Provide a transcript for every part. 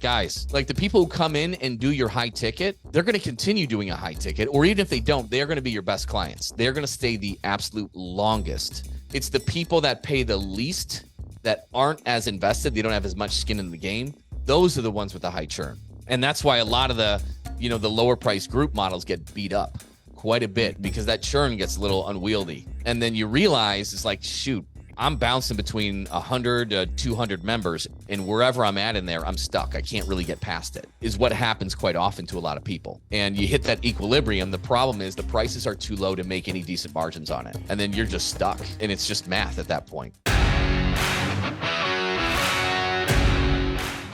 guys, like the people who come in and do your high ticket, they're going to continue doing a high ticket, or even if they don't, they're going to be your best clients. They're going to stay the absolute longest. It's the people that pay the least, that aren't as invested, they don't have as much skin in the game. Those are the ones with the high churn. And that's why a lot of the, the lower price group models get beat up quite a bit, because that churn gets a little unwieldy. And then you realize it's like, shoot, I'm bouncing between 100 to 200 members, and wherever I'm at in there, I'm stuck. I can't really get past it, is what happens quite often to a lot of people. And you hit that equilibrium. The problem is the prices are too low to make any decent margins on it. And then you're just stuck, and it's just math at that point.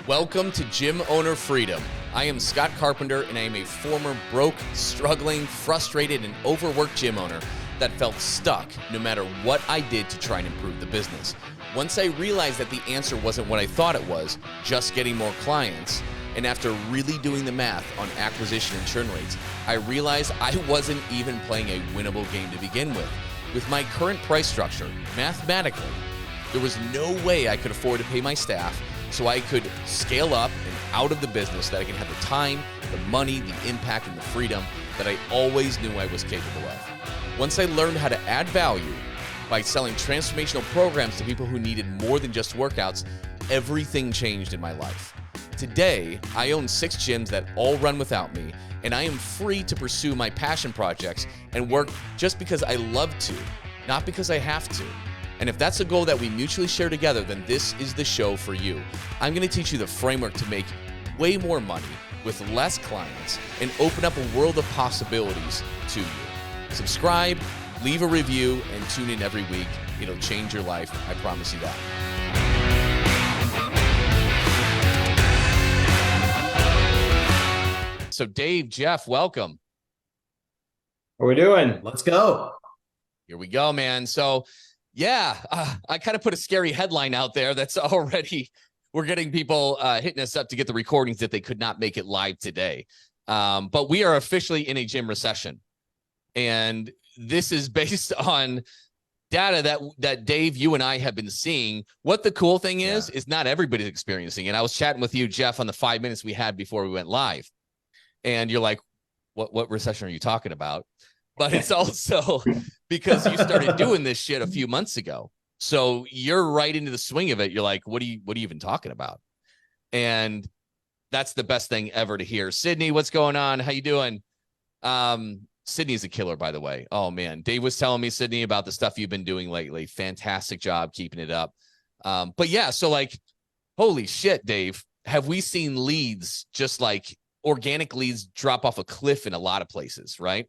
Welcome to Gym Owner Freedom. I am Scott Carpenter, and I am a former broke, struggling, frustrated, and overworked gym owner that felt stuck no matter what I did to try and improve the business. Once I realized that the answer wasn't what I thought it was, just getting more clients, and after really doing the math on acquisition and churn rates, I realized I wasn't even playing a winnable game to begin with. With my current price structure, mathematically, there was no way I could afford to pay my staff so I could scale up and out of the business, that I can have the time, the money, the impact, and the freedom that I always knew I was capable of. Once I learned how to add value by selling transformational programs to people who needed more than just workouts, everything changed in my life. Today, I own 6 gyms that all run without me, and I am free to pursue my passion projects and work just because I love to, not because I have to. And if that's a goal that we mutually share together, then this is the show for you. I'm going to teach you the framework to make way more money with less clients and open up a world of possibilities to you. Subscribe, leave a review, and tune in every week. It'll change your life. I promise you that. So Dave, Jeff, welcome. What are we doing? Let's go. Here we go, man. So yeah, I kind of put a scary headline out there that's already, we're getting people hitting us up to get the recordings that they could not make it live today. But we are officially in a gym recession. And this is based on data that Dave, you and I have been seeing. What the cool thing is not everybody's experiencing it. I was chatting with you, Jeff, on the 5 minutes we had before we went live. And you're like, what recession are you talking about? But it's also because you started doing this shit a few months ago. So you're right into the swing of it. You're like, what are you even talking about? And that's the best thing ever to hear. Sydney, what's going on? How you doing? Sydney's a killer, by the way. Oh man, Dave was telling me, Sydney, about the stuff you've been doing lately. Fantastic job keeping it up. But yeah, so like, holy shit, Dave, have we seen leads, just like organic leads, drop off a cliff in a lot of places, right?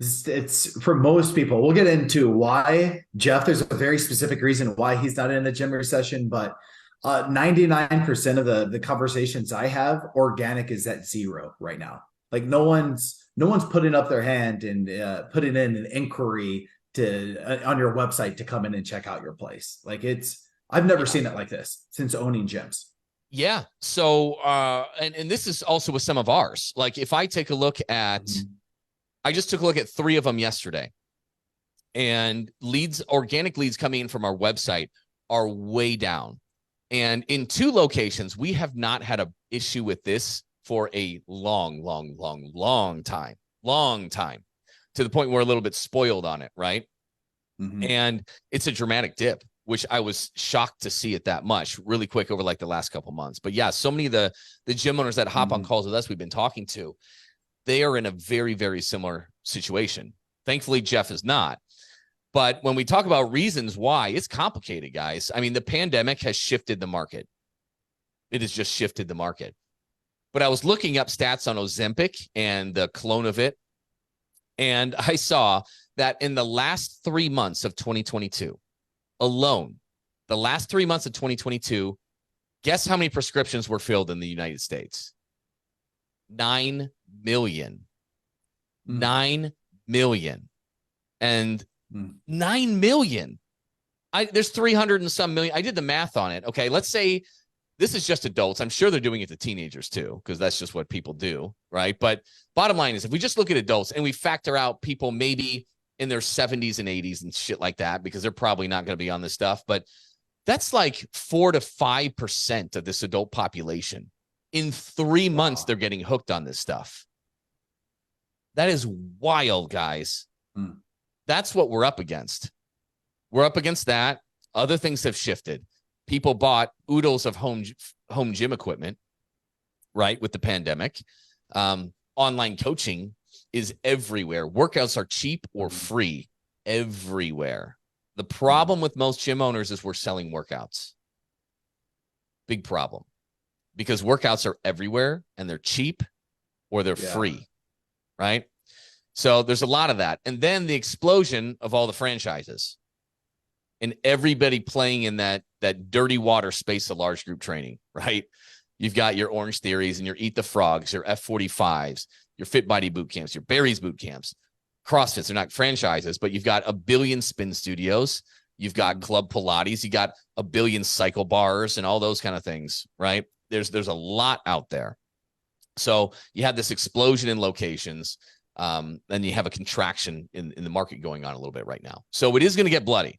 It's for most people. We'll get into why, Jeff. There's a very specific reason why he's not in a gym recession, but 99% of the conversations I have, organic is at 0 right now. Like no one's putting up their hand and putting in an inquiry on your website to come in and check out your place. Like I've never seen it like this since owning gyms. Yeah. So, and this is also with some of ours. Like if I take a look at, I just took a look at 3 of them yesterday, and organic leads coming in from our website are way down. And in 2 locations, we have not had an issue with this for a long time, to the point where we're a little bit spoiled on it. Right. Mm-hmm. And it's a dramatic dip, which I was shocked to see it that much really quick over like the last couple months. But yeah, so many of the gym owners that hop on calls with us, we've been talking to, they are in a very, very similar situation. Thankfully, Jeff is not. But when we talk about reasons why, it's complicated, guys. I mean, the pandemic has shifted the market. It has just shifted the market. But I was looking up stats on Ozempic and the clone of it, and I saw that in the last 3 months of 2022 alone, the last 3 months of 2022, guess how many prescriptions were filled in the United States? 9 million. 9 million. And 9 million. There's 300 and some million. I did the math on it. Okay, let's say this is just adults. I'm sure they're doing it to teenagers too, because that's just what people do, right? But bottom line is, if we just look at adults and we factor out people maybe in their 70s and 80s and shit like that, because they're probably not going to be on this stuff, but That's like 4 to 5% of this adult population. In 3 months, they're getting hooked on this stuff. That is wild, guys. That's what we're up against. We're up against that. Other things have shifted. People bought oodles of home gym equipment, right, with the pandemic. Online coaching is everywhere. Workouts are cheap or free everywhere. The problem with most gym owners is we're selling workouts. Big problem. Because workouts are everywhere and they're cheap or they're free, right? So there's a lot of that. And then the explosion of all the franchises and everybody playing in that dirty water space of large group training, right? You've got your Orange Theories and your Eat the Frogs, your F45s, your Fit Body boot camps, your Barry's boot camps, CrossFits. They're not franchises, but you've got a billion spin studios. You've got Club Pilates. You got a billion cycle bars and all those kind of things, right? There's a lot out there. So you have this explosion in locations, and you have a contraction in the market going on a little bit right now. So it is going to get bloody.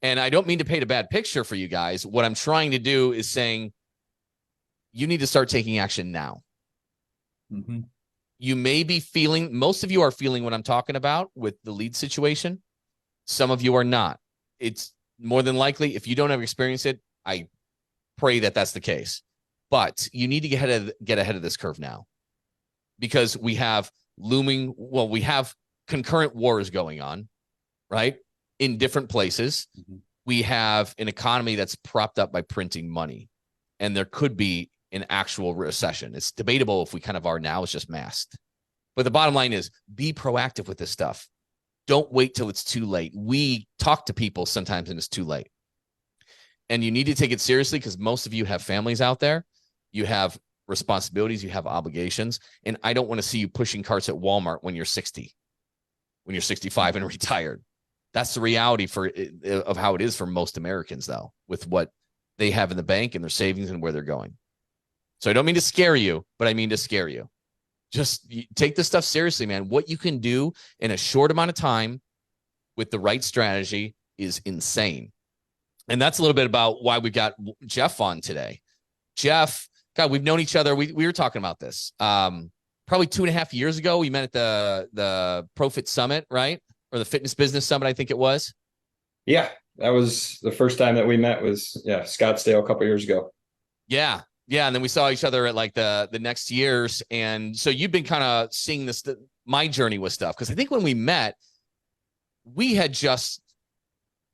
And I don't mean to paint a bad picture for you guys. What I'm trying to do is saying you need to start taking action now. You may be feeling, most of you are feeling what I'm talking about with the lead situation. Some of you are not. It's more than likely, if you don't ever experience it, I pray that that's the case. But you need to get ahead of this curve now, because we have we have concurrent wars going on, right? In different places. We have an economy that's propped up by printing money, and there could be an actual recession. It's debatable if we kind of are now. It's just masked. But the bottom line is be proactive with this stuff. Don't wait till it's too late. We talk to people sometimes and it's too late. And you need to take it seriously, because most of you have families out there. You have responsibilities. You have obligations. And I don't want to see you pushing carts at Walmart when you're 60, when you're 65 and retired. That's the reality of how it is for most Americans, though, with what they have in the bank and their savings and where they're going. So I don't mean to scare you, but I mean to scare you. Just take this stuff seriously, man. What you can do in a short amount of time with the right strategy is insane. And that's a little bit about why we got Jeff on today. Jeff, God, we've known each other. We were talking about this probably 2.5 years ago. We met at the ProFit Summit, right? Or the Fitness Business Summit, I think it was. Yeah, that was the first time that we met. Was Scottsdale a couple years ago. Yeah. And then we saw each other at like the next years. And so you've been kind of seeing my journey with stuff. Because I think when we met, we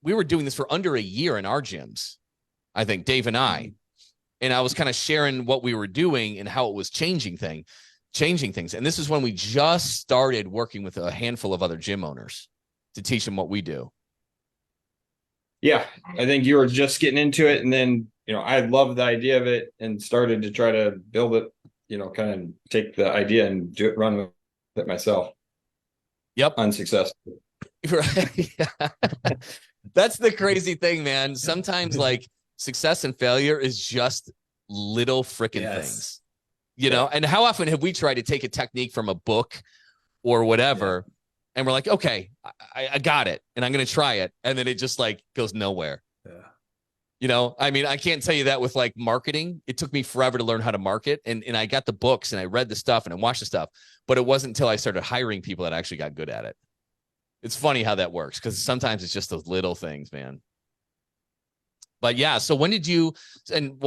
were doing this for under a year in our gyms. I think Dave and I. And I was kind of sharing what we were doing and how it was changing things. And this is when we just started working with a handful of other gym owners to teach them what we do. Yeah, I think you were just getting into it. And then, I loved the idea of it and started to try to build it, kind of take the idea and run with it myself. Yep. Unsuccessful. Right. That's the crazy thing, man. Sometimes like success and failure is just little freaking things, and how often have we tried to take a technique from a book or whatever, and we're like, okay, I got it and I'm going to try it. And then it just like goes nowhere. I mean, I can't tell you that with like marketing. It took me forever to learn how to market. And I got the books and I read the stuff and I watched the stuff, but it wasn't until I started hiring people that actually got good at it. It's funny how that works, because sometimes it's just those little things, man. But yeah, so when did you,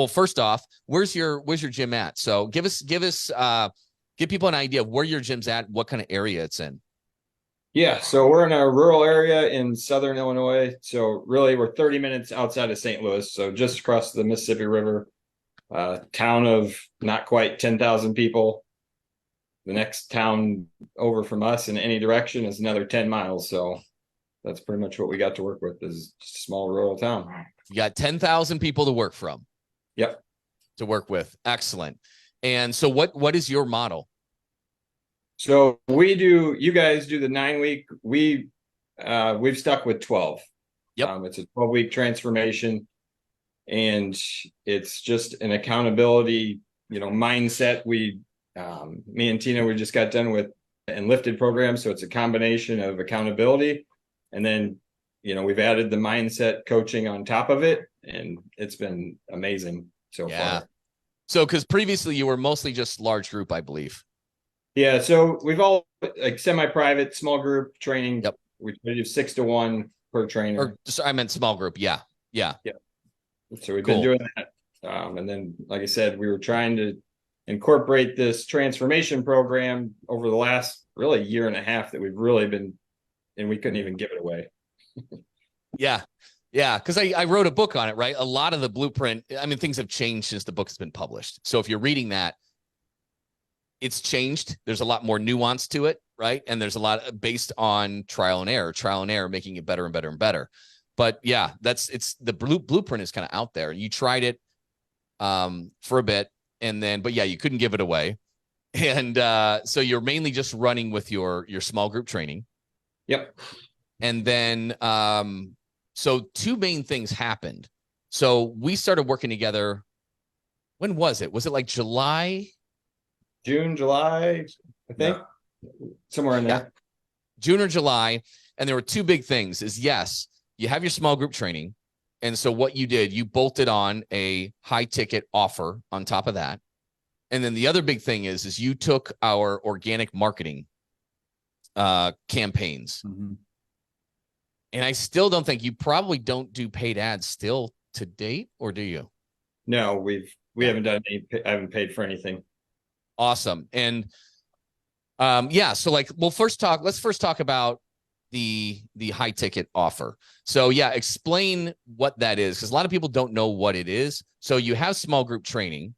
first off, where's your gym at? So give people an idea of where your gym's at, what kind of area it's in. Yeah, so we're in a rural area in southern Illinois. So really, we're 30 minutes outside of St. Louis, so just across the Mississippi River. Town of not quite 10,000 people. The next town over from us in any direction is another 10 miles. So that's pretty much what we got to work with, is just a small rural town. You got 10,000 people to work from. Yep. To work with. Excellent. And so what is your model? So you guys do the 9-week. We've stuck with 12. Yep. It's a 12-week transformation, and it's just an accountability, mindset. Me and Tina, we just got done with and lifted program. So it's a combination of accountability. And then, we've added the mindset coaching on top of it. and it's been amazing so far. So, because previously you were mostly just large group, I believe. Yeah. So we've all like semi-private, small group training. Yep. We do 6 to 1 per trainer. Or just, I meant small group. Yeah. So we've been doing that. And then, like I said, we were trying to incorporate this transformation program over the last really year and a half that we've really been, and we couldn't even give it away. Yeah. Because I wrote a book on it, right? A lot of the blueprint, I mean, things have changed since the book has been published. So if you're reading that, it's changed. There's a lot more nuance to it, right? And there's a lot based on trial and error, making it better and better and better. But yeah, it's the blueprint is kind of out there. You tried it for a bit, and then, but yeah, you couldn't give it away. And so you're mainly just running with your small group training. Yep. And then, so 2 main things happened. So we started working together. When was it? Was it like June, July, I think, somewhere in there. June or July. And there were 2 big things is yes, you have your small group training. And so what you did, you bolted on a high ticket offer on top of that. And then the other big thing is you took our organic marketing campaigns. Mm-hmm. And I still don't think, you probably don't do paid ads still to date, or do you? No, we haven't done any, I haven't paid for anything. Awesome. And so like, let's first talk about the high ticket offer. So yeah, explain what that is, because a lot of people don't know what it is. So you have small group training.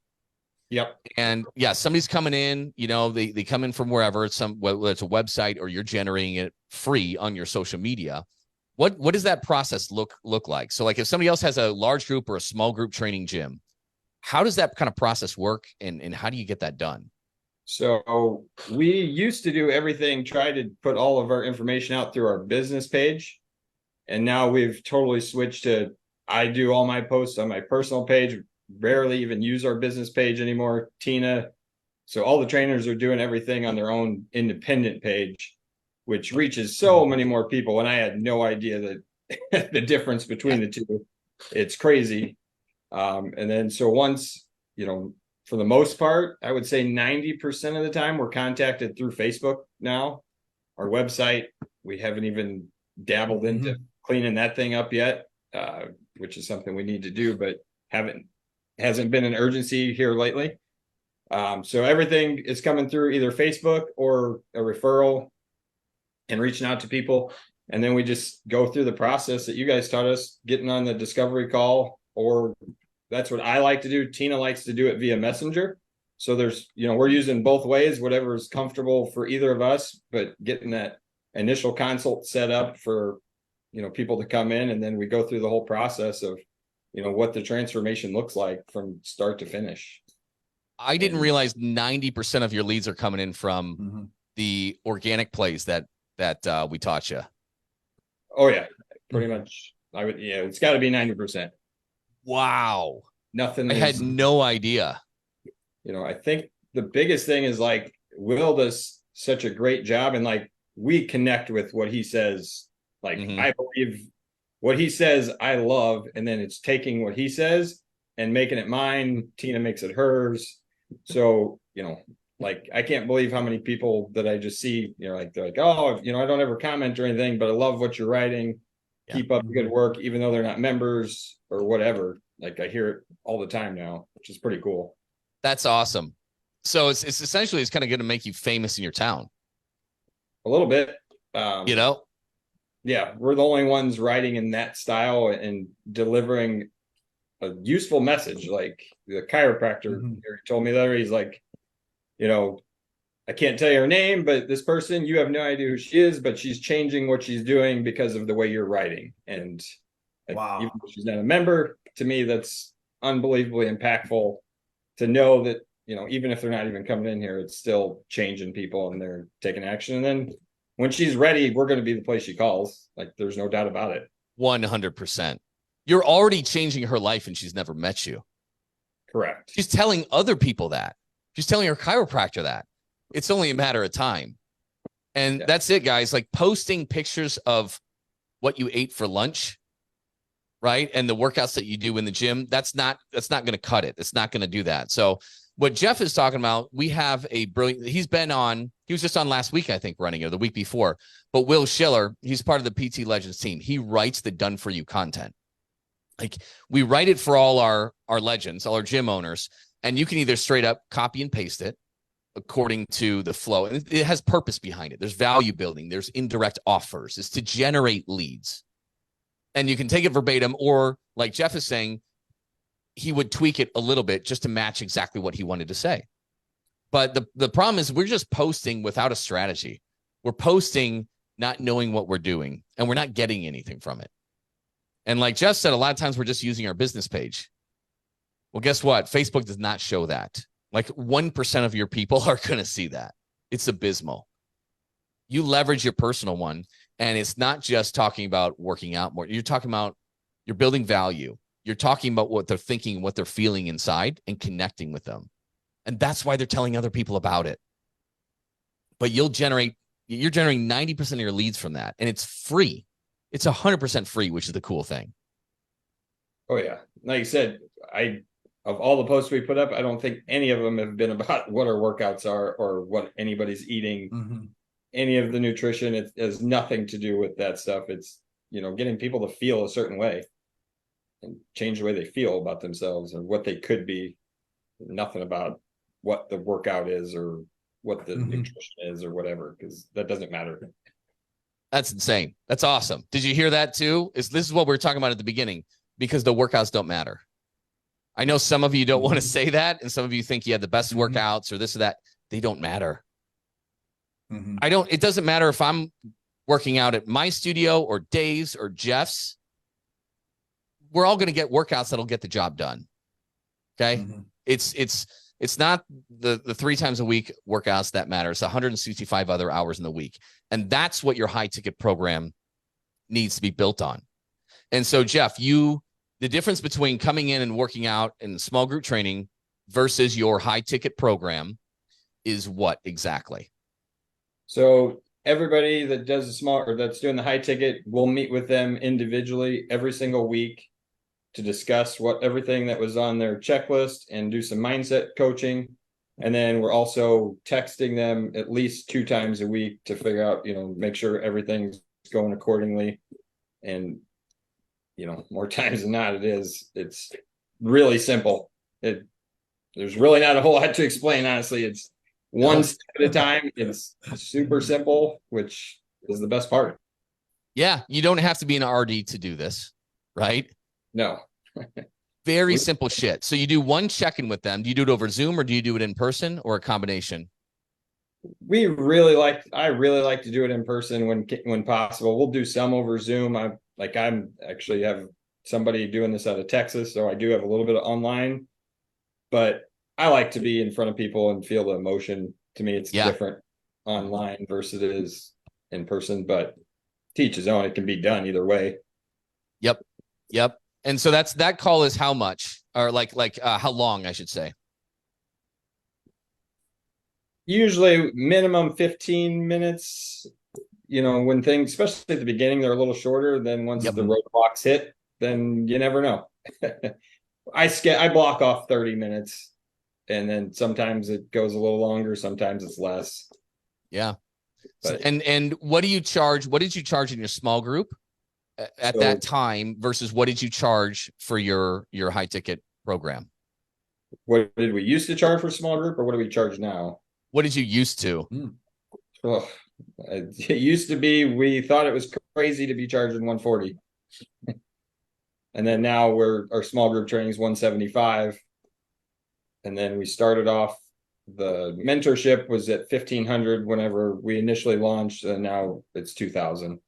Yep. And yeah, somebody's coming in, they come in from wherever, whether it's a website or you're generating it free on your social media. What does that process look like? So like if somebody else has a large group or a small group training gym, how does that kind of process work, and how do you get that done? So we used to do everything, try to put all of our information out through our business page. And now we've totally switched to, I do all my posts on my personal page, rarely even use our business page anymore. Tina. So all the trainers are doing everything on their own independent page, which reaches so many more people. And I had no idea that the difference between the two. It's crazy. And then, so once, for the most part, I would say 90% of the time we're contacted through Facebook now. Our website, we haven't even dabbled into cleaning that thing up yet, which is something we need to do, but hasn't been an urgency here lately. So everything is coming through either Facebook or a referral and reaching out to people. And then we just go through the process that you guys taught us, getting on the discovery call, or that's what I like to do. Tina likes to do it via Messenger. So there's, we're using both ways, whatever is comfortable for either of us, but getting that initial consult set up for, people to come in, and then we go through the whole process of, what the transformation looks like from start to finish. I didn't realize 90% of your leads are coming in from the organic plays that we taught you. Oh yeah, pretty much. It's got to be 90%. Wow. Nothing. I had no idea. I think the biggest thing is like, Will does such a great job, and like we connect with what he says. Like I believe what he says, I love, and then it's taking what he says and making it mine. Tina makes it hers. So, like, I can't believe how many people that I just see, they're like, oh, I don't ever comment or anything, but I love what you're writing. Yeah. Keep up the good work, even though they're not members or whatever. Like, I hear it all the time now, which is pretty cool. That's awesome. So it's essentially, it's kind of going to make you famous in your town. A little bit. Yeah, we're the only ones writing in that style and delivering a useful message. Like the chiropractor told me that, he's like, I can't tell you her name, but this person, you have no idea who she is, but she's changing what she's doing because of the way you're writing. And wow, even though she's not a member, to me, that's unbelievably impactful to know that, even if they're not even coming in here, it's still changing people and they're taking action. And then when she's ready, we're going to be the place she calls. Like, there's no doubt about it. 100%. You're already changing her life and she's never met you. Correct. She's telling other people that. She's telling her chiropractor that. It's only a matter of time. And that's it, guys. Like posting pictures of what you ate for lunch, right? And the workouts that you do in the gym, that's not going to cut it. It's not going to do that. So what Jeff is talking about, we have a brilliant, he was just on last week, I think, running it, or the week before. But Will Schiller, he's part of the PT Legends team. He writes the done for you content. Like, we write it for all our legends, all our gym owners, and you can either straight up copy and paste it according to the flow. And it has purpose behind it. There's value building. There's indirect offers. It's to generate leads. And you can take it verbatim, or like Jeff is saying, he would tweak it a little bit just to match exactly what he wanted to say. But the problem is we're just posting without a strategy. We're posting not knowing what we're doing, and we're not getting anything from it. And like Jeff said, a lot of times we're just using our business page. Well, guess what? Facebook does not show that. Like 1% of your people are going to see that. It's abysmal. You leverage your personal one, and it's not just talking about working out more. You're talking about, you're building value. You're talking about what they're thinking, what they're feeling inside, and connecting with them. And that's why they're telling other people about it. But you're generating 90% of your leads from that. And it's free. It's 100% free, which is the cool thing. Oh yeah. Like you said, of all the posts we put up, I don't think any of them have been about what our workouts are or what anybody's eating. Mm-hmm. Any of the nutrition. It has nothing to do with that stuff. It's, getting people to feel a certain way and change the way they feel about themselves and what they could be. Nothing about what the workout is or what the nutrition is or whatever, because that doesn't matter. That's insane. That's awesome. Did you hear that too? This is what we were talking about at the beginning, because the workouts don't matter. I know some of you don't want to say that, and some of you think you have the best workouts or this or that. They don't matter. It doesn't matter if I'm working out at my studio or Dave's or Jeff's. We're all going to get workouts that'll get the job done. Okay. It's not the 3 times a week workouts that matter. It's 165 other hours in the week. And that's what your high ticket program needs to be built on. And so, Jeff, the difference between coming in and working out in small group training versus your high ticket program is what exactly? So everybody that does the small or that's doing the high ticket, we'll meet with them individually every single week to discuss everything that was on their checklist and do some mindset coaching. And then we're also texting them at least 2 times a week to figure out, make sure everything's going accordingly. And, more times than not, it's really simple. There's really not a whole lot to explain, honestly. It's one step at a time. It's super simple, which is the best part. Yeah. You don't have to be an RD to do this, right? No. Very simple shit. So you do one check-in with them. Do you do it over Zoom, or do you do it in person, or a combination? I really like to do it in person when possible. We'll do some over Zoom. I'm actually have somebody doing this out of Texas, so I do have a little bit of online, but I like to be in front of people and feel the emotion. To me, it's different online versus it is in person, but teach his own. It can be done either way. Yep. And so that call is how much, or how long, I should say? Usually minimum 15 minutes. When things, especially at the beginning, they're a little shorter. Then once the roadblocks hit, then you never know. I block off 30 minutes, and then sometimes it goes a little longer. Sometimes it's less. Yeah. But, and what do you charge? What did you charge in your small group at that time versus what did you charge for your high ticket program? What did we used to charge for small group, or what do we charge now? What did you used to? Oh, it used to be, we thought it was crazy to be charging 140. And then now our small group training is 175. And then we started off, the mentorship was at 1,500 whenever we initially launched, and now it's 2,000.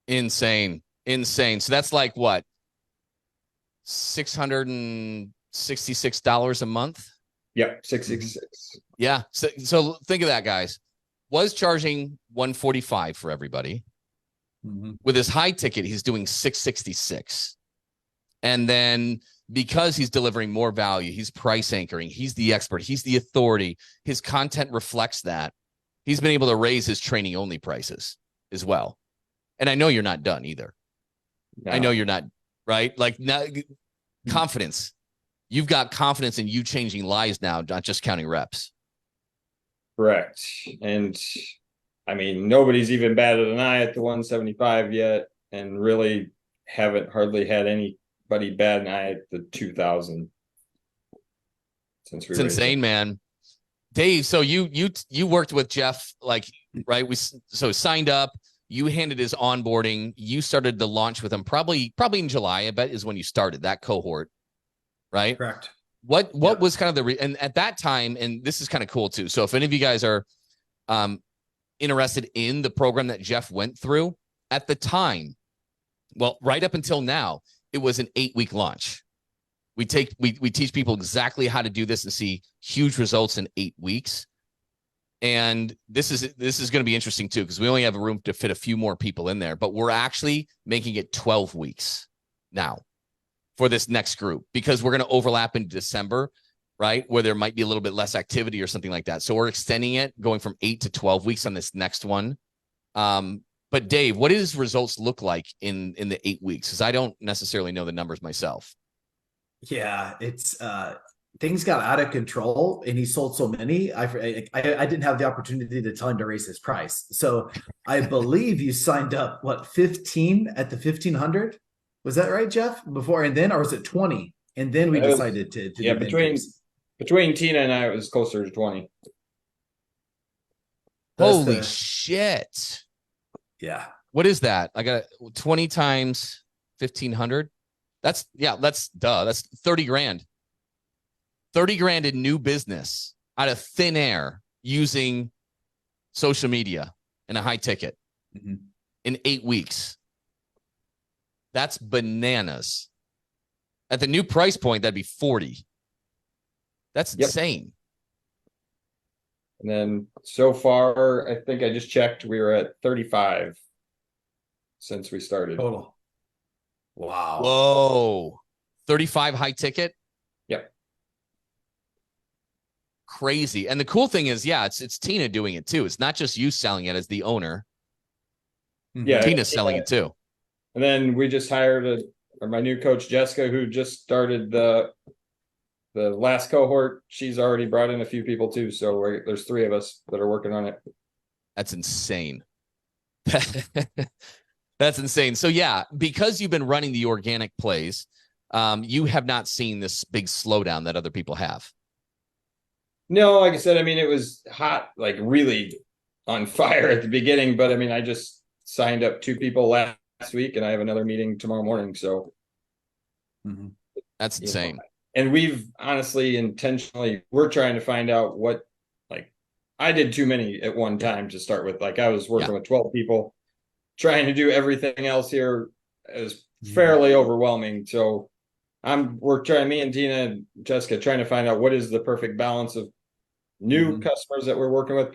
Insane. So that's like what? $666 a month? Yep, 666. Yeah. So think of that, guys. Was charging 145 for everybody. With his high ticket, he's doing 666. And then because he's delivering more value, he's price anchoring, he's the expert, he's the authority, his content reflects that. He's been able to raise his training only prices as well. And I know you're not done either. I know you're not, right? Like now, confidence. You've got confidence in you changing lives now, not just counting reps. Correct. And I mean, nobody's even batted an eye at the 175 yet, and really haven't hardly had anybody bat an eye at the 2000 since we. It's insane, man. Dave, so you worked with Jeff, like, right? So signed up. You handed his onboarding. You started the launch with him probably in July. I bet is when you started that cohort, right? Correct. What was kind of and at that time, and this is kind of cool too. So if any of you guys are interested in the program that Jeff went through at the time, well, right up until now, it was an 8-week launch. We teach people exactly how to do this and see huge results in 8 weeks. And this is going to be interesting too, because we only have room to fit a few more people in there, but we're actually making it 12 weeks now for this next group, because we're going to overlap in December, right? Where there might be a little bit less activity or something like that. So we're extending it, going from 8 to 12 weeks on this next one. But Dave, what does results look like in the 8 weeks? Because I don't necessarily know the numbers myself. Yeah, it's things got out of control, and he sold so many. I didn't have the opportunity to tell him to raise his price. So I believe you signed up 15 at the 1500. Was that right, Jeff? Before and then, or was it 20? And then we decided to yeah, between Tina and I, it was closer to 20. Holy shit! Yeah. What is that? I got 20 times 1500. That's 30 grand. 30 grand in new business out of thin air using social media and a high ticket in 8 weeks. That's bananas. At the new price point, that'd be 40. That's insane. And then so far, I think I just checked, we were at 35 since we started. Total. Wow. Whoa. 35 high ticket? Yep. Crazy. And the cool thing is, it's Tina doing it too. It's not just you selling it as the owner. Yeah. Tina's selling it too. And then we just hired my new coach, Jessica, who just started the last cohort. She's already brought in a few people too. So there's 3 of us that are working on it. That's insane. That's insane. So because you've been running the organic plays, you have not seen this big slowdown that other people have. No, like I said, I mean, it was hot, like really on fire at the beginning, but I mean, I just signed up 2 people last week, and I have another meeting tomorrow morning. So that's insane. And we've honestly, intentionally, we're trying to find out what, like, I did too many at one time to start with. Like, I was working with 12 people, trying to do everything else here. It was fairly overwhelming. So we're trying, me and Tina and Jessica, trying to find out what is the perfect balance of new customers that we're working with,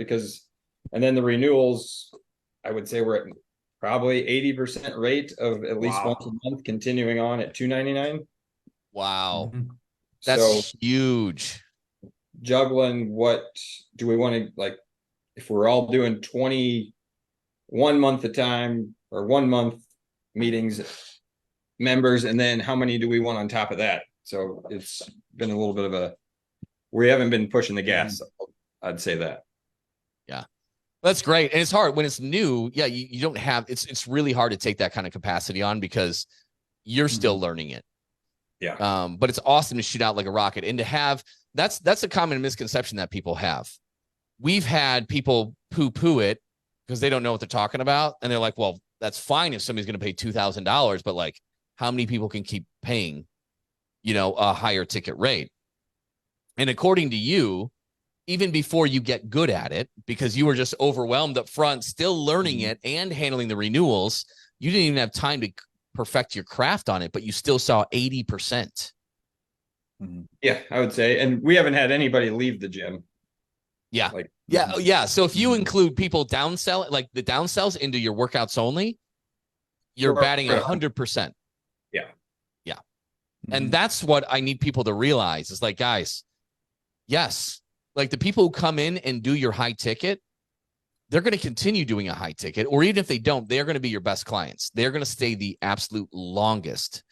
and then the renewals, I would say we're at probably 80% rate of at least once a month, continuing on at $299. Wow. That's huge. Juggling, what do we want to, like, if we're all doing 21 month a time or 1 month meetings, members, and then how many do we want on top of that? So it's been a little bit of we haven't been pushing the gas. I'd say that. Yeah, that's great. And it's hard when it's new. Yeah. You don't have, it's really hard to take that kind of capacity on because you're still learning it. Yeah. But it's awesome to shoot out like a rocket, and to have, that's a common misconception that people have. We've had people poo it because they don't know what they're talking about. And they're like, well, that's fine if somebody's going to pay $2,000, but like, how many people can keep paying, a higher ticket rate? And according to you, even before you get good at it, because you were just overwhelmed up front, still learning it and handling the renewals, you didn't even have time to perfect your craft on it, but you still saw 80%. Yeah, I would say. And we haven't had anybody leave the gym. Yeah. Yeah. So if you include people downsell, like the downsells into your workouts only, you're batting 100%. Yeah. Yeah. And that's what I need people to realize is like, guys, yes, like the people who come in and do your high ticket, they're going to continue doing a high ticket, or even if they don't, they're going to be your best clients. They're going to stay the absolute longest.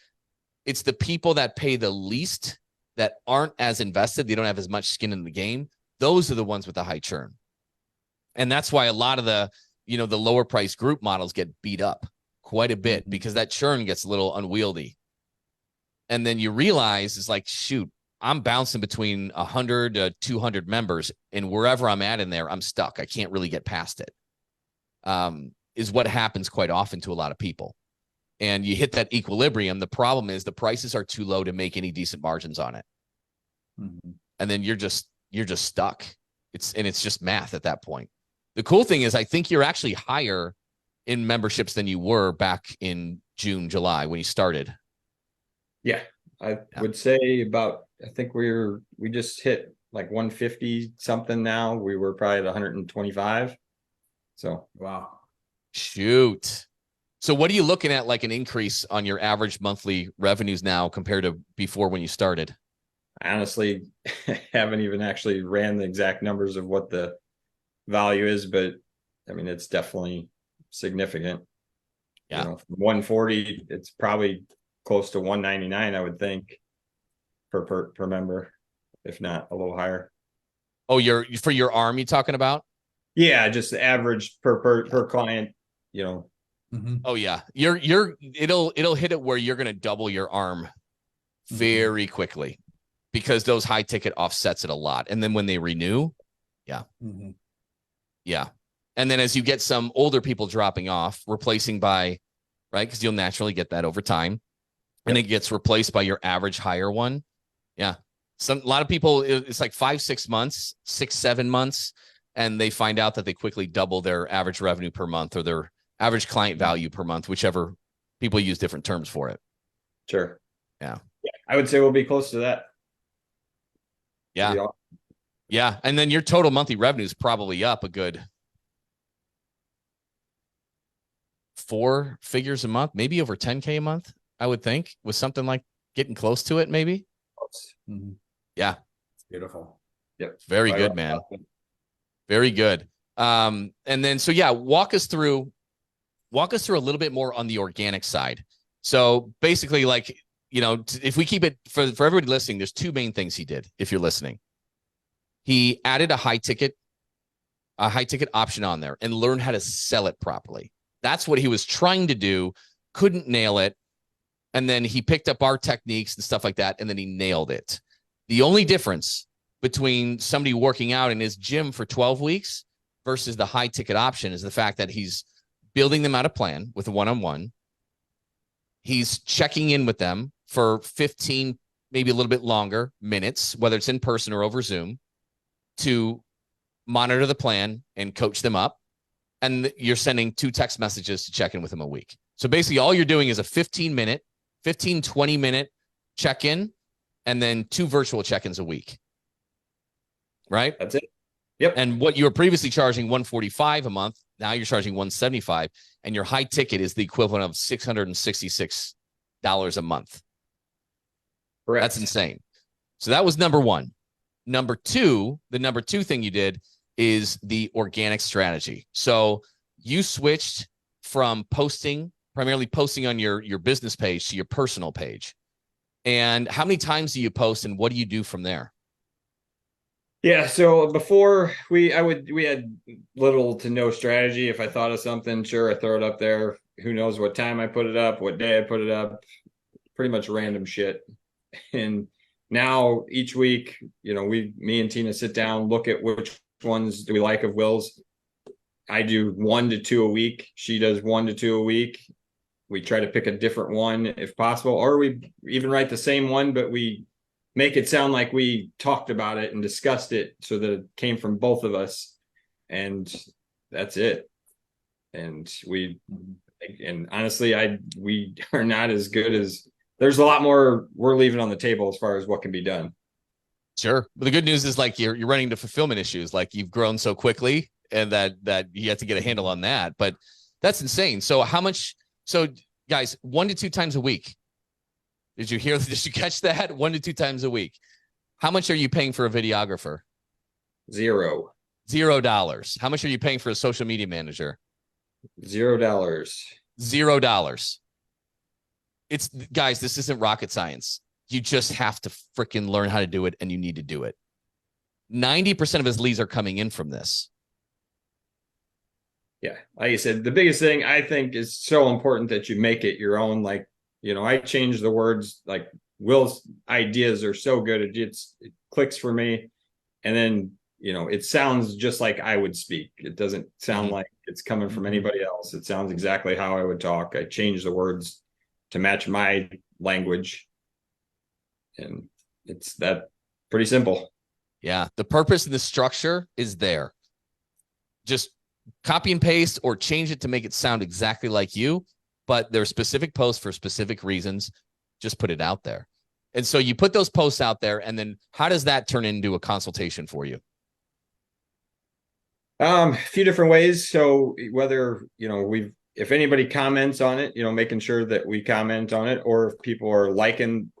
It's the people that pay the least, that aren't as invested. They don't have as much skin in the game. Those are the ones with the high churn. And that's why a lot of the, the lower price group models get beat up quite a bit, because that churn gets a little unwieldy. And then you realize it's like, shoot, I'm bouncing between 100 to 200 members, and wherever I'm at in there, I'm stuck. I can't really get past it. Is what happens quite often to a lot of people. And you hit that equilibrium. The problem is the prices are too low to make any decent margins on it. And then you're just stuck. It's just math at that point. The cool thing is I think you're actually higher in memberships than you were back in June, July when you started. Yeah, I would say about, I think we just hit like 150 something now. We were probably at 125. So, wow. Shoot. So what are you looking at, like an increase on your average monthly revenues now compared to before when you started? I honestly haven't even actually ran the exact numbers of what the value is, but I mean, it's definitely significant. Yeah. 140, it's probably close to 199, I would think, per member, if not a little higher. Oh, for your arm you talking about? Yeah, just the average per client, Oh yeah. It'll hit it where you're going to double your arm very quickly, because those high ticket offsets it a lot. And then when they renew, yeah. Yeah. And then as you get some older people dropping off, replacing by, right, because you'll naturally get that over time, and it gets replaced by your average higher one. Yeah. A lot of people, it's like 5-6 months, 6-7 months, and they find out that they quickly double their average revenue per month, or their average client value per month, whichever. People use different terms for it. Sure. Yeah. I would say we'll be close to that. Yeah. Yeah. And then your total monthly revenue is probably up a good 4 figures a month, maybe over 10K a month, I would think, with something like getting close to it, maybe. Yeah. It's beautiful. Yep. Very good, man. Very good. And then, so yeah, walk us through a little bit more on the organic side. So basically, like, if we keep it for everybody listening, there's 2 main things he did. If you're listening, he added a high ticket option on there and learned how to sell it properly. That's what he was trying to do. Couldn't nail it. And then he picked up our techniques and stuff like that, and then he nailed it. The only difference between somebody working out in his gym for 12 weeks versus the high ticket option is the fact that he's building them out a plan with a one-on-one. He's checking in with them for 15, maybe a little bit longer minutes, whether it's in person or over Zoom, to monitor the plan and coach them up. And you're sending 2 text messages to check in with them a week. So basically all you're doing is a 20 minute check-in, and then 2 virtual check-ins a week. Right? That's it. Yep. And what you were previously charging $145 a month, now you're charging $175, and your high ticket is the equivalent of $666 a month. Correct. That's insane. So that was number 1. Number 2, the number 2 thing you did is the organic strategy. So you switched from primarily posting on your business page to your personal page. And how many times do you post, and what do you do from there? Yeah, so before we had little to no strategy. If I thought of something, sure, I throw it up there. Who knows what time I put it up, what day I put it up, pretty much random shit. And now each week, me and Tina sit down, look at which ones do we like of Will's. I do 1 to 2 a week. She does 1 to 2 a week. We try to pick a different one if possible, or we even write the same one, but we make it sound like we talked about it and discussed it so that it came from both of us. And that's it. And honestly, we are not as good as, there's a lot more we're leaving on the table as far as what can be done. Sure. But the good news is, like, you're running into fulfillment issues. Like, you've grown so quickly, and that you have to get a handle on that. But that's insane. So guys, 1 to 2 times a week. Did you catch that? 1 to 2 times a week. How much are you paying for a videographer? 0. $0. How much are you paying for a social media manager? $0. $0. It's, guys, this isn't rocket science. You just have to freaking learn how to do it, and you need to do it. 90% of his leads are coming in from this. Yeah. Like I said, the biggest thing I think is so important that you make it your own. Like, I change the words, like Will's ideas are so good. It clicks for me. And then, it sounds just like I would speak. It doesn't sound like it's coming from anybody else. It sounds exactly how I would talk. I change the words to match my language. And it's that pretty simple. Yeah. The purpose and the structure is there. Just copy and paste or change it to make it sound exactly like you, but there are specific posts for specific reasons. Just put it out there. And so you put those posts out there, and then how does that turn into a consultation for you? A few different ways. So whether, if anybody comments on it, making sure that we comment on it, or if people are liking,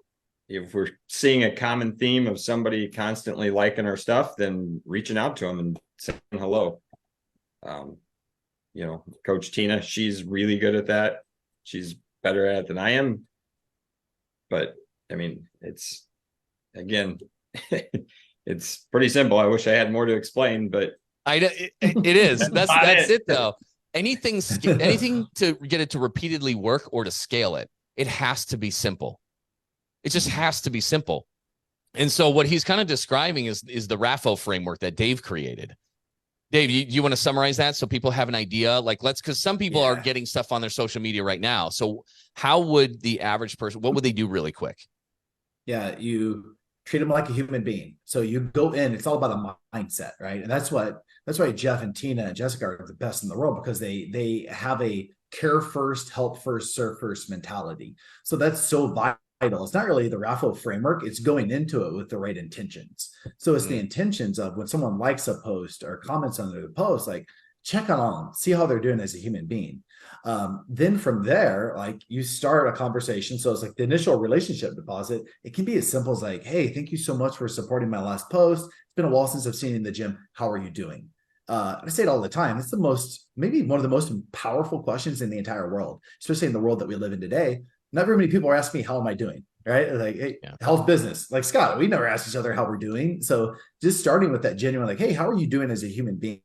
if we're seeing a common theme of somebody constantly liking our stuff, then reaching out to them and saying hello. Coach Tina, she's really good at that. She's better at it than I am. But I mean, it's, again, it's pretty simple. I wish I had more to explain, but it is. That's it though. Anything to get it to repeatedly work or to scale it, it has to be simple. It just has to be simple. And so what he's kind of describing is the RAFO framework that Dave created. Dave, you want to summarize that so people have an idea? Like, because some people are getting stuff on their social media right now. So how would the average person, what would they do really quick? Yeah, you treat them like a human being. So you go in, it's all about a mindset, right? And that's why Jeff and Tina and Jessica are the best in the world, because they have a care first, help first, serve first mentality. So that's so vital. It's not really the RAFO framework. It's going into it with the right intentions. So it's the intentions of when someone likes a post or comments on the post, like check on them, see how they're doing as a human being. Then from there, like you start a conversation. So it's like the initial relationship deposit. It can be as simple as like, hey, thank you so much for supporting my last post. It's been a while since I've seen you in the gym. How are you doing? I say it all the time. It's maybe one of the most powerful questions in the entire world, especially in the world that we live in today. Not very many people are asking me, how am I doing? Right? Like, hey, how's business? Like, Scott, we never ask each other how we're doing. So just starting with that genuine, like, hey, how are you doing as a human being?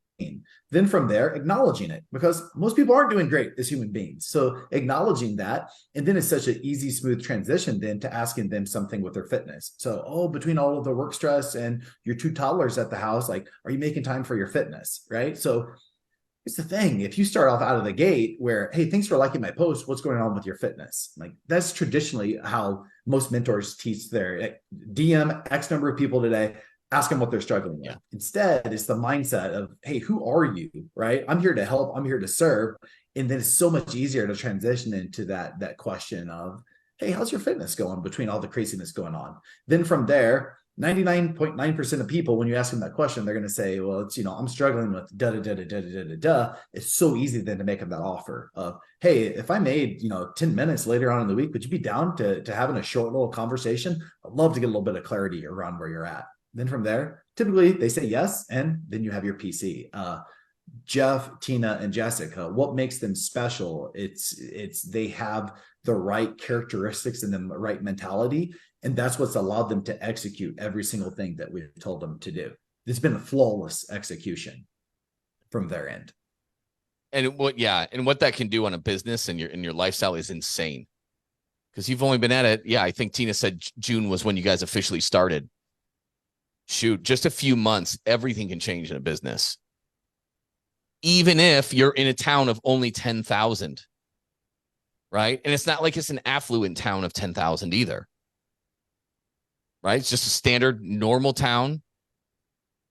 Then from there, acknowledging it, because most people aren't doing great as human beings. So acknowledging that, and then it's such an easy, smooth transition then to asking them something with their fitness. So, between all of the work stress and your 2 toddlers at the house, like, are you making time for your fitness? Right? So it's the thing. If you start off out of the gate where, hey, thanks for liking my post, what's going on with your fitness? Like, that's traditionally how most mentors teach their DM X number of people today. Ask them what they're struggling with. Instead, it's the mindset of, hey, who are you? Right? I'm here to help. I'm here to serve. And then it's so much easier to transition into that question of, hey, how's your fitness going between all the craziness going on? Then from there, 99.9% of people, when you ask them that question, they're going to say, well, it's, I'm struggling with da da da da da da da da. It's so easy then to make them that offer of, hey, if I made, 10 minutes later on in the week, would you be down to having a short little conversation? I'd love to get a little bit of clarity around where you're at. Then from there, typically they say yes, and then you have your PC. Jeff, Tina, and Jessica, what makes them special? It's they have the right characteristics and the right mentality, and that's what's allowed them to execute every single thing that we've told them to do. It's been a flawless execution from their end. And what that can do on a business and your lifestyle is insane. Because you've only been at it. Yeah, I think Tina said June was when you guys officially started. Shoot, just a few months, everything can change in a business. Even if you're in a town of only 10,000, right? And it's not like it's an affluent town of 10,000 either, right? It's just a standard normal town.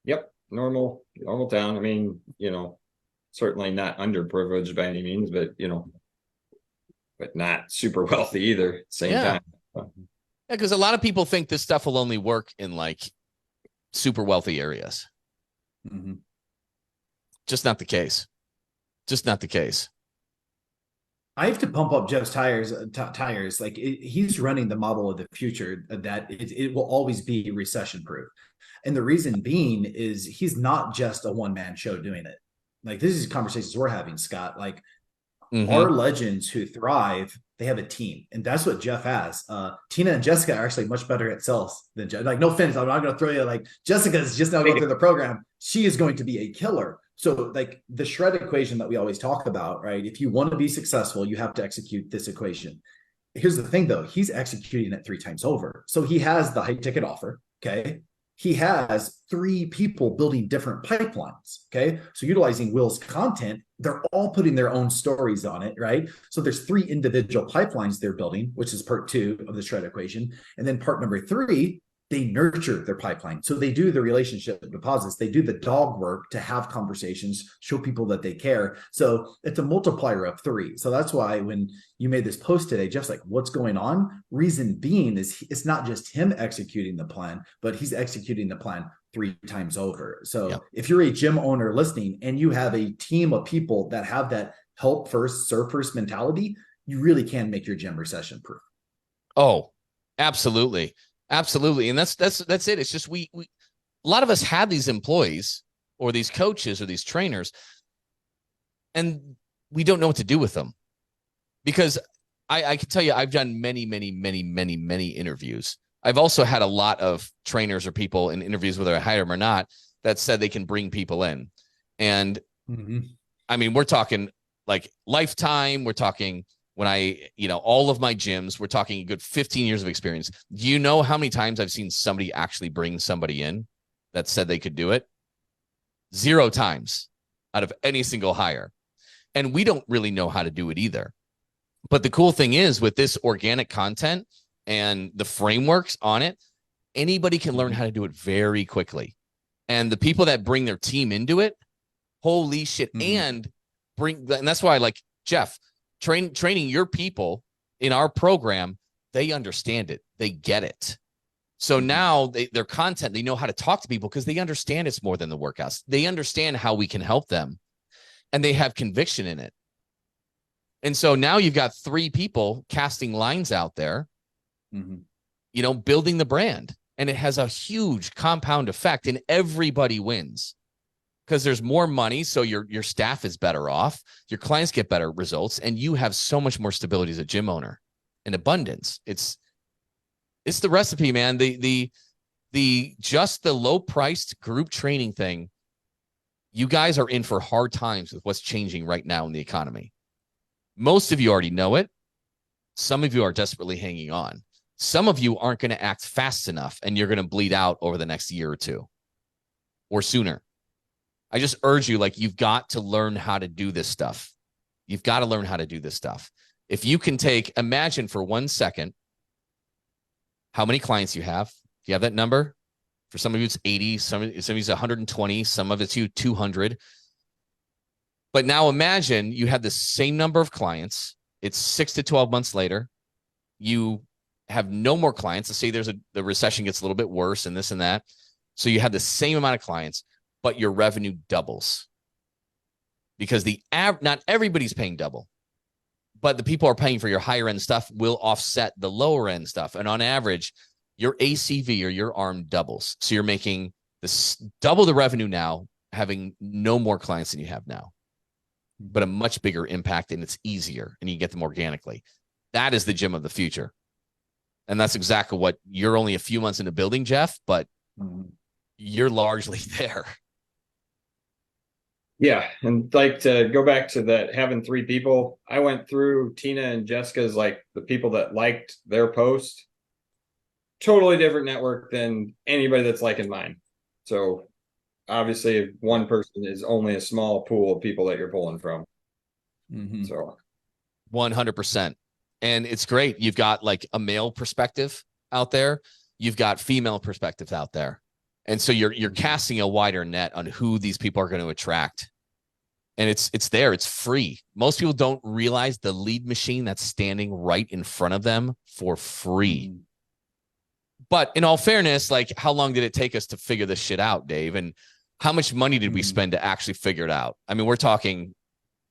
Yep, normal town. I mean, certainly not underprivileged by any means, but but not super wealthy either at the same time. Yeah, because a lot of people think this stuff will only work in like super wealthy areas. Mm-hmm. Just not the case. I have to pump up Jeff's tires. Like he's running the model of the future that it will always be recession proof. And the reason being is he's not just a one-man show doing it. Like, this is conversations we're having, Scott. Like, our legends who thrive, they have a team, and that's what Jeff has. Tina and Jessica are actually much better at sales than Jeff. Like, no offense, I'm not going to throw you, like, Jessica's just now going through the program. She is going to be a killer. So, like, the shred equation that we always talk about, right? If you want to be successful, you have to execute this equation. Here's the thing, though. He's executing it 3 times over. So he has the high ticket offer. Okay. He has 3 people building different pipelines. Okay. So utilizing Will's content, they're all putting their own stories on it, right? So there's 3 individual pipelines they're building, which is part 2 of the shred equation. And then part number 3, they nurture their pipeline. So they do the relationship deposits. They do the dog work to have conversations, show people that they care. So it's a multiplier of 3. So that's why when you made this post today, Jeff's like, what's going on? Reason being is it's not just him executing the plan, but he's executing the plan 3 times over. So if you're a gym owner listening and you have a team of people that have that help first, serve first mentality, you really can make your gym recession proof. Oh, absolutely. Absolutely. And that's it. It's just, we a lot of us have these employees or these coaches or these trainers, and we don't know what to do with them, because I can tell you, I've done many interviews. I've also had a lot of trainers or people in interviews, whether I hire them or not, that said they can bring people in. And I mean, we're talking like lifetime. We're talking when all of my gyms, we're talking a good 15 years of experience. Do you know how many times I've seen somebody actually bring somebody in that said they could do it? 0 times out of any single hire. And we don't really know how to do it either. But the cool thing is, with this organic content and the frameworks on it, anybody can learn how to do it very quickly. And the people that bring their team into it, holy shit. And that's why I like Jeff, training your people in our program. They understand it. They get it. So now their content, they know how to talk to people because they understand it's more than the workouts. They understand how we can help them, and they have conviction in it. And so now you've got 3 people casting lines out there, building the brand, and it has a huge compound effect, and everybody wins. Because there's more money, so your staff is better off, your clients get better results, and you have so much more stability as a gym owner and abundance. It's the recipe, man. The low priced group training thing. You guys are in for hard times with what's changing right now in the economy. Most of you already know it. Some of you are desperately hanging on. Some of you aren't going to act fast enough, and you're going to bleed out over the next year or 2 or sooner. I just urge you, you've got to learn how to do this stuff. You've got to learn how to do this stuff. If you can imagine for 1 second how many clients you have. Do you have that number? For some of you, it's 80. Some of you, it's 120. Some of it's 200. But now imagine you have the same number of clients. It's 6 to 12 months later. You have no more clients. Let's say the recession gets a little bit worse and this and that. So you have the same amount of clients, but your revenue doubles, because not everybody's paying double, but the people are paying for your higher end stuff will offset the lower end stuff. And on average, your ACV or your ARM doubles. So you're making double the revenue now, having no more clients than you have now, but a much bigger impact, and it's easier, and you get them organically. That is the gym of the future. And that's exactly what you're only a few months into building, Jeff, but you're largely there. Yeah. And to go back to that, having 3 people, I went through Tina and Jessica's, the people that liked their post, totally different network than anybody that's liking mine. So obviously 1 person is only a small pool of people that you're pulling from. So 100%. And it's great. You've got a male perspective out there. You've got female perspectives out there. And so you're casting a wider net on who these people are going to attract. And it's there. It's free. Most people don't realize the lead machine that's standing right in front of them for free. But in all fairness, how long did it take us to figure this shit out, Dave? And how much money did we spend to actually figure it out? I mean, we're talking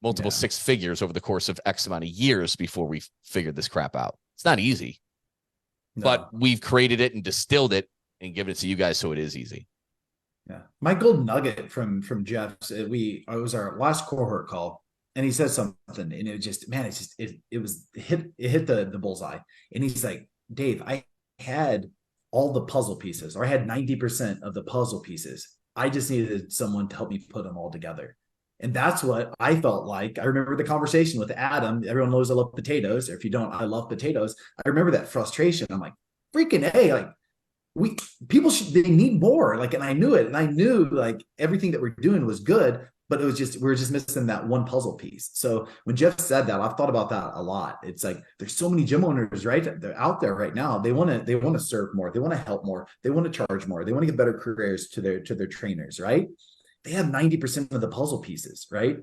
multiple 6 figures over the course of X amount of years before we figured this crap out. It's not easy, but we've created it and distilled it and given it to you guys, so it is easy. Yeah. My gold nugget from Jeff's, it was our last cohort call, and he said something, and it just, man, it's just, it hit the bullseye. And he's like, Dave, I had all the puzzle pieces, or I had 90% of the puzzle pieces. I just needed someone to help me put them all together. And that's what I felt like. I remember the conversation with Adam. Everyone knows I love potatoes. Or if you don't, I love potatoes. I remember that frustration. I'm like, freaking A, like, they need more, like, and I knew it, and I knew like everything that we're doing was good, but we were just missing that one puzzle piece. So when Jeff said that, I've thought about that a lot. It's like there's so many gym owners, right? They're out there right now. They want to serve more, they want to help more, they want to charge more, they want to give better careers to their trainers, right? They have 90% of the puzzle pieces, right?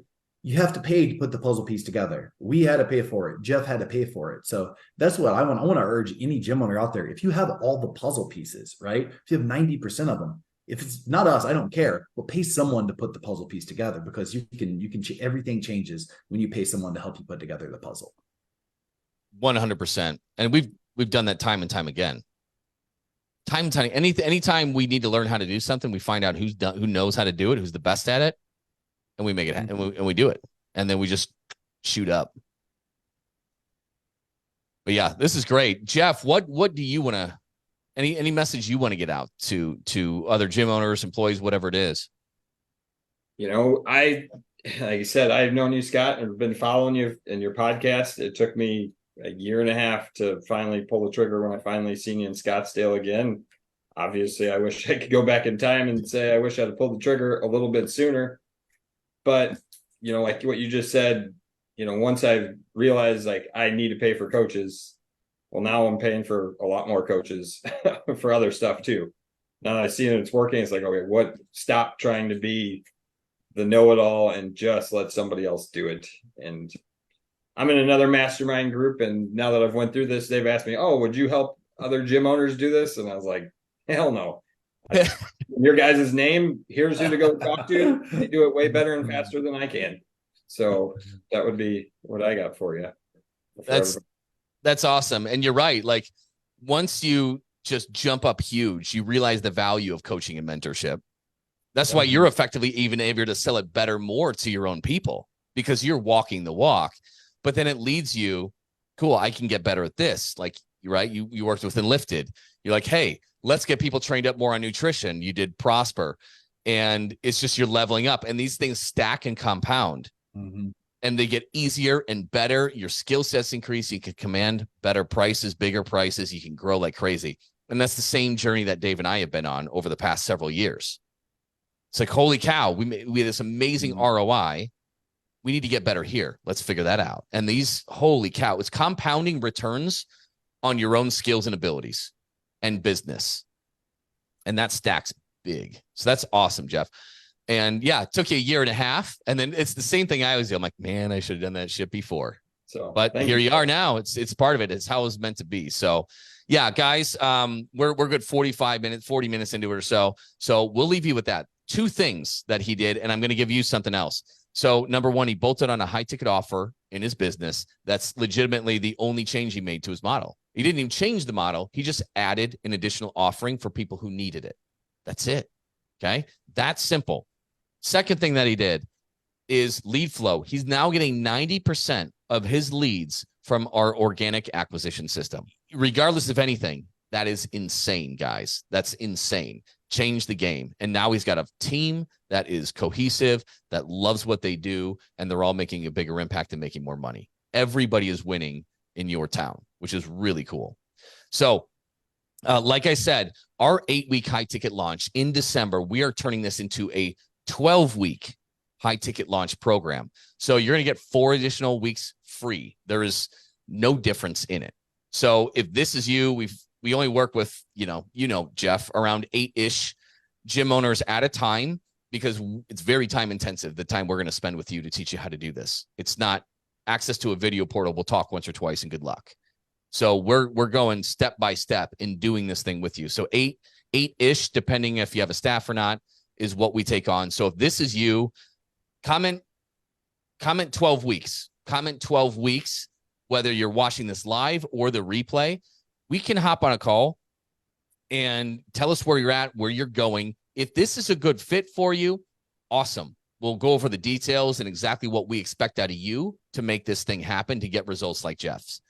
You have to pay to put the puzzle piece together. We had to pay for it. Jeff had to pay for it. So that's what I want. I want to urge any gym owner out there. If you have all the puzzle pieces, right? If you have 90% of them, if it's not us, I don't care. But pay someone to put the puzzle piece together, because everything changes when you pay someone to help you put together the puzzle. 100%. And we've done that time and time again. Time and time. Anytime we need to learn how to do something, we find out who knows how to do it, who's the best at it, and we make it, and we do it, and then we just shoot up. But yeah, this is great, Jeff. What do you want to? Any message you want to get out to other gym owners, employees, whatever it is? Like I said, I've known you, Scott, and been following you in your podcast. It took me a year and a half to finally pull the trigger when I finally seen you in Scottsdale again. Obviously, I wish I could go back in time and say I wish I'd have pulled the trigger a little bit sooner. But, like what you just said, once I realized like I need to pay for coaches, well, now I'm paying for a lot more coaches for other stuff too. Now that I see that it's working, it's like, okay, stop trying to be the know-it-all and just let somebody else do it. And I'm in another mastermind group, and now that I've went through this, they've asked me, oh, would you help other gym owners do this? And I was like, hell no. Your guys' name, here's who to go talk to. They do it way better and faster than I can. So that would be what I got for you. That's awesome. And you're right. Like, once you just jump up huge, you realize the value of coaching and mentorship. That's why you're effectively even able to sell it better, more to your own people, because you're walking the walk. But then it leads you, cool, I can get better at this. Like, right, you worked with Enlifted. You're like, hey, let's get people trained up more on nutrition. You did Prosper, and it's just you're leveling up, and these things stack and compound, and they get easier and better. Your skill sets increase. You can command better prices, bigger prices. You can grow like crazy. And that's the same journey that Dave and I have been on over the past several years. It's like, holy cow, we had this amazing ROI. We need to get better here. Let's figure that out. And these, holy cow, it's compounding returns on your own skills and abilities and business. And that stacks big. So that's awesome, Jeff. And yeah, it took you a year and a half. And then it's the same thing I always do. I'm like, man, I should have done that shit before. But here you are now. It's part of it. It's how it was meant to be. So yeah, guys, we're good 40 minutes into it or so. So we'll leave you with that. 2 things that he did, and I'm going to give you something else. So number 1, he bolted on a high ticket offer in his business. That's legitimately the only change he made to his model. He didn't even change the model. He just added an additional offering for people who needed it. That's it. Okay. That's simple. Second thing that he did is lead flow. He's now getting 90% of his leads from our organic acquisition system, regardless of anything. That is insane, guys. That's insane. Change the game. And now he's got a team that is cohesive, that loves what they do, and they're all making a bigger impact and making more money. Everybody is winning in your town, which is really cool. So, like I said, our 8-week high ticket launch in December, we are turning this into a 12-week high ticket launch program. So you're going to get 4 additional weeks free. There is no difference in it. So if this is you, we only work with, Jeff, around 8-ish gym owners at a time, because it's very time intensive, the time we're going to spend with you to teach you how to do this. It's not access to a video portal. We'll talk once or twice and good luck. So we're going step by step in doing this thing with you. So 8-ish, depending if you have a staff or not, is what we take on. So if this is you, comment 12 weeks. Comment 12 weeks, whether you're watching this live or the replay. We can hop on a call and tell us where you're at, where you're going, If this is a good fit for you, awesome. We'll go over the details and exactly what we expect out of you to make this thing happen, to get results like Jeff's.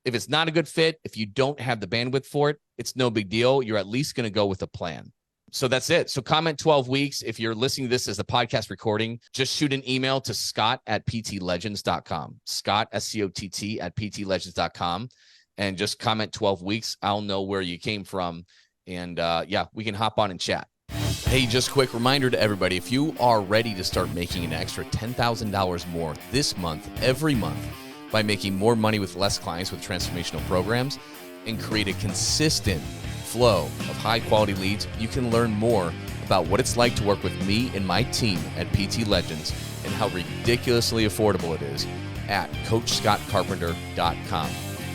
If it's not a good fit, if you don't have the bandwidth for it, it's no big deal. You're at least going to go with a plan. So that's it. So comment 12 weeks. If you're listening to this as a podcast recording, just shoot an email to scott@ptlegends.com. Scott, SCOTT @ptlegends.com. And just comment 12 weeks. I'll know where you came from. And yeah, we can hop on and chat. Hey, just quick reminder to everybody. If you are ready to start making an extra $10,000 more this month, every month, by making more money with less clients with transformational programs, and create a consistent flow of high quality leads, you can learn more about what it's like to work with me and my team at PT Legends and how ridiculously affordable it is at CoachScottCarpenter.com.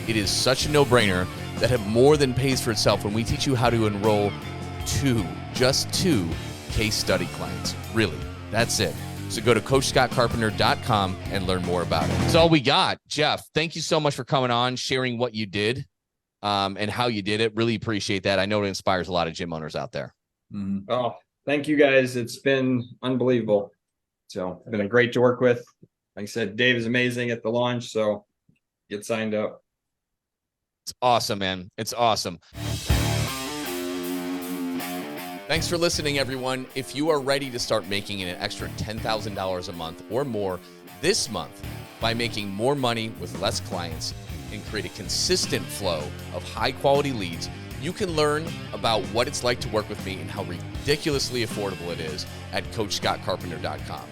It is such a no-brainer that it more than pays for itself when we teach you how to enroll just two case study clients. Really, that's it. So go to CoachScottCarpenter.com and learn more about it. That's all we got. Jeff, thank you so much for coming on, sharing what you did and how you did it. Really appreciate that. I know it inspires a lot of gym owners out there. Mm-hmm. Oh, thank you guys. It's been unbelievable. So it's been great to work with. Like I said, Dave is amazing at the launch. So get signed up. It's awesome, man. It's awesome. Thanks for listening, everyone. If you are ready to start making an extra $10,000 a month or more this month by making more money with less clients and create a consistent flow of high-quality leads, you can learn about what it's like to work with me and how ridiculously affordable it is at CoachScottCarpenter.com.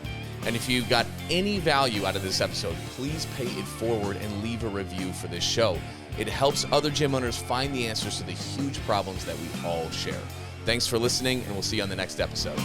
And if you got any value out of this episode, please pay it forward and leave a review for this show. It helps other gym owners find the answers to the huge problems that we all share. Thanks for listening, and we'll see you on the next episode.